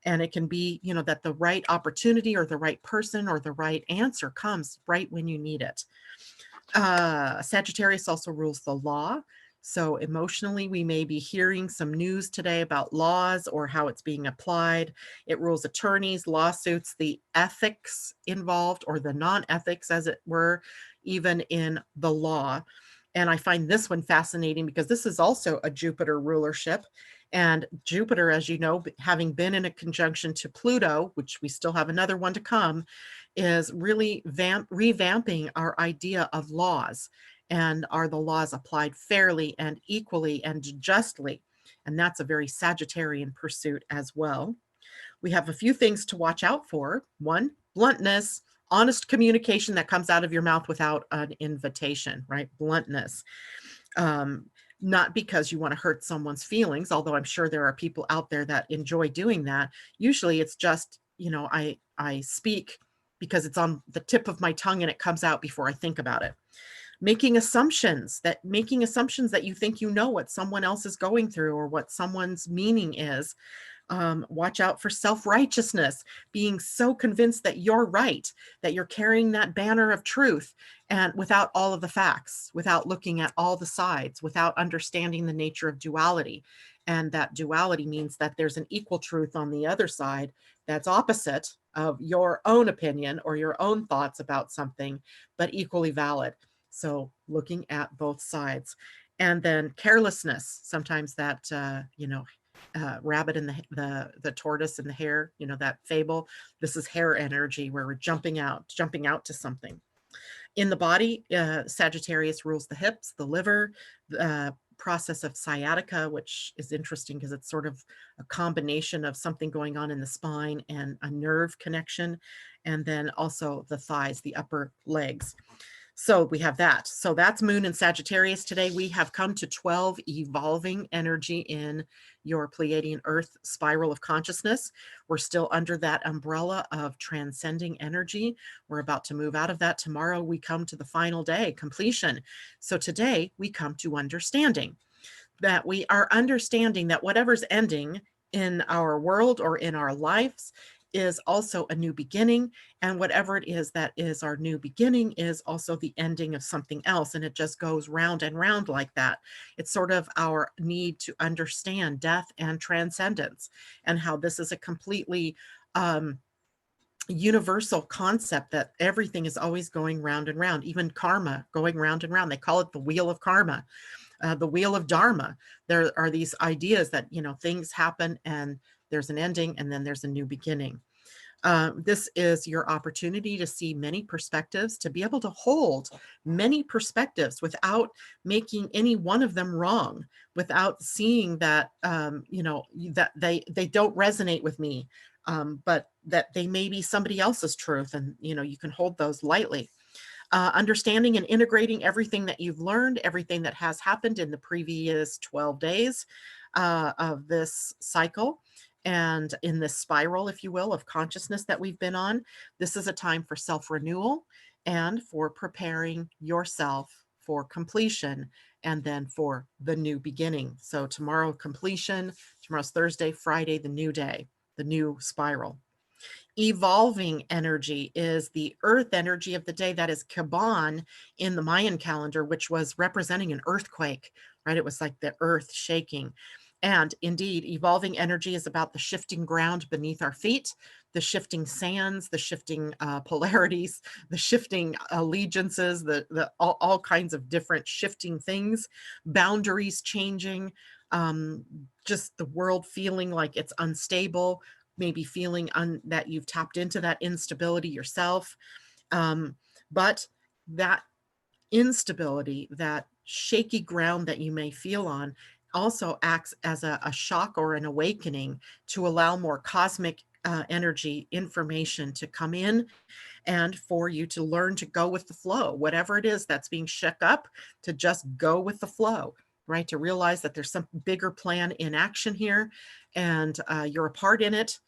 And it can be, that the right opportunity or the right person or the right answer comes right when you need it. Sagittarius also rules the law. So emotionally, we may be hearing some news today about laws or how it's being applied. It rules attorneys, lawsuits, the ethics involved, or the non-ethics, as it were, even in the law. And I find this one fascinating because this is also a Jupiter rulership. And Jupiter, as you know, having been in a conjunction to Pluto, which we still have another one to come, is really revamping our idea of laws. And are the laws applied fairly and equally and justly? And that's a very Sagittarian pursuit as well. We have a few things to watch out for. One, bluntness, honest communication that comes out of your mouth without an invitation, right? Bluntness. Not because you want to hurt someone's feelings, although I'm sure there are people out there that enjoy doing that. Usually it's just, I speak because it's on the tip of my tongue and it comes out before I think about it. Making assumptions that you think you know what someone else is going through or what someone's meaning is. Watch out for self-righteousness, being so convinced that you're right, that you're carrying that banner of truth, and without all of the facts, without looking at all the sides, without understanding the nature of duality. And that duality means that there's an equal truth on the other side that's opposite of your own opinion or your own thoughts about something, but equally valid. So looking at both sides. And then carelessness, sometimes that, rabbit and the tortoise and the hare, that fable. This is hare energy where we're jumping out to something. In the body, Sagittarius rules the hips, the liver, the process of sciatica, which is interesting because it's sort of a combination of something going on in the spine and a nerve connection, and then also the thighs, the upper legs. So we have that. So that's moon and Sagittarius. Today we have come to 12 evolving energy in your Pleiadian-Earth spiral of consciousness. We're still under that umbrella of transcending energy. We're about to move out of that. Tomorrow we come to the final day, completion. So today we come to understanding, that we are understanding that whatever's ending in our world or in our lives is also a new beginning. And whatever it is that is our new beginning is also the ending of something else. And it just goes round and round like that. It's sort of our need to understand death and transcendence, and how this is a completely universal concept, that everything is always going round and round, even karma going round and round. They call it the wheel of karma, the wheel of dharma. There are these ideas that, things happen and there's an ending and then there's a new beginning. This is your opportunity to see many perspectives, to be able to hold many perspectives without making any one of them wrong, without seeing that, that they don't resonate with me, but that they may be somebody else's truth. And, you can hold those lightly. Understanding and integrating everything that you've learned, everything that has happened in the previous 12 days of this cycle, and in this spiral, if you will, of consciousness that we've been on. This is a time for self-renewal and for preparing yourself for completion, and then for the new beginning. So tomorrow, completion. Tomorrow's Thursday, Friday, the new day, the new spiral. Evolving energy is the earth energy of the day. That is Kaban in the Mayan calendar, which was representing an earthquake, right? It was like the earth shaking. And indeed, evolving energy is about the shifting ground beneath our feet, the shifting sands, the shifting polarities, the shifting allegiances, all kinds of different shifting things, boundaries changing, just the world feeling like it's unstable, maybe feeling that you've tapped into that instability yourself. But that instability, that shaky ground that you may feel on, also acts as a shock or an awakening to allow more cosmic energy information to come in, and for you to learn to go with the flow, whatever it is that's being shook up, to just go with the flow, right? To realize that there's some bigger plan in action here, and you're a part in it.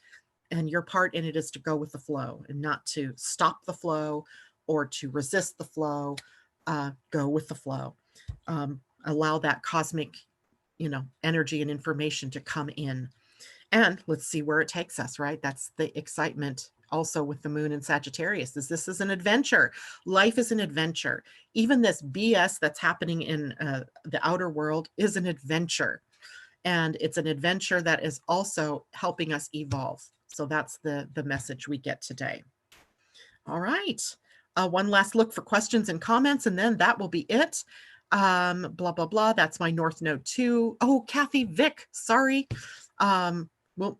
And your part in it is to go with the flow and not to stop the flow or to resist the flow. Go with the flow. Allow that cosmic, energy and information to come in. And let's see where it takes us, right? That's the excitement also with the moon in Sagittarius. This is an adventure. Life is an adventure. Even this BS that's happening in the outer world is an adventure. And it's an adventure that is also helping us evolve. So that's the message we get today. All right. One last look for questions and comments, and then that will be it. Blah, blah, blah. That's my North Node 2. Oh, Kathy, Vic, sorry. Well,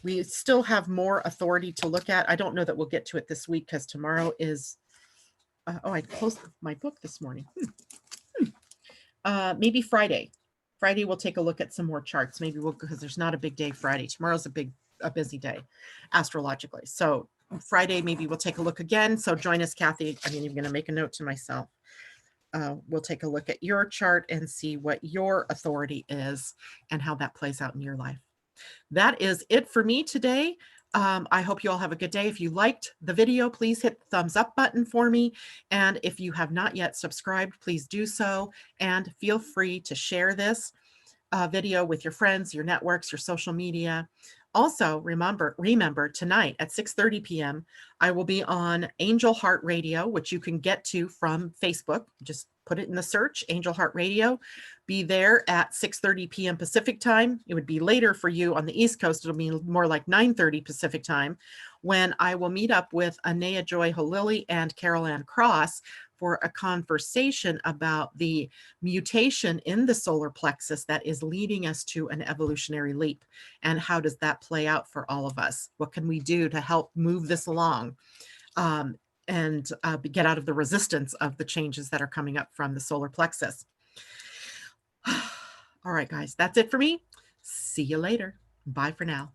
we still have more authority to look at. I don't know that we'll get to it this week because tomorrow is, I closed my book this morning. Maybe Friday. Friday, we'll take a look at some more charts. Maybe because there's not a big day Friday. Tomorrow's a busy day astrologically. So Friday, maybe we'll take a look again. So join us, Kathy. I'm going to make a note to myself. We'll take a look at your chart and see what your authority is and how that plays out in your life. That is it for me today. I hope you all have a good day. If you liked the video, please hit the thumbs up button for me. And if you have not yet subscribed, please do so. And feel free to share this video with your friends, your networks, your social media. Also, remember tonight at 6:30 p.m., I will be on Angel Heart Radio, which you can get to from Facebook. Just put it in the search, Angel Heart Radio. Be there at 6:30 p.m. Pacific time. It would be later for you on the East Coast. It'll be more like 9:30 Pacific time, when I will meet up with Anea Joy Halili and Carol Ann Cross for a conversation about the mutation in the solar plexus that is leading us to an evolutionary leap. And how does that play out for all of us? What can we do to help move this along? And get out of the resistance of the changes that are coming up from the solar plexus. All right, guys, that's it for me. See you later. Bye for now.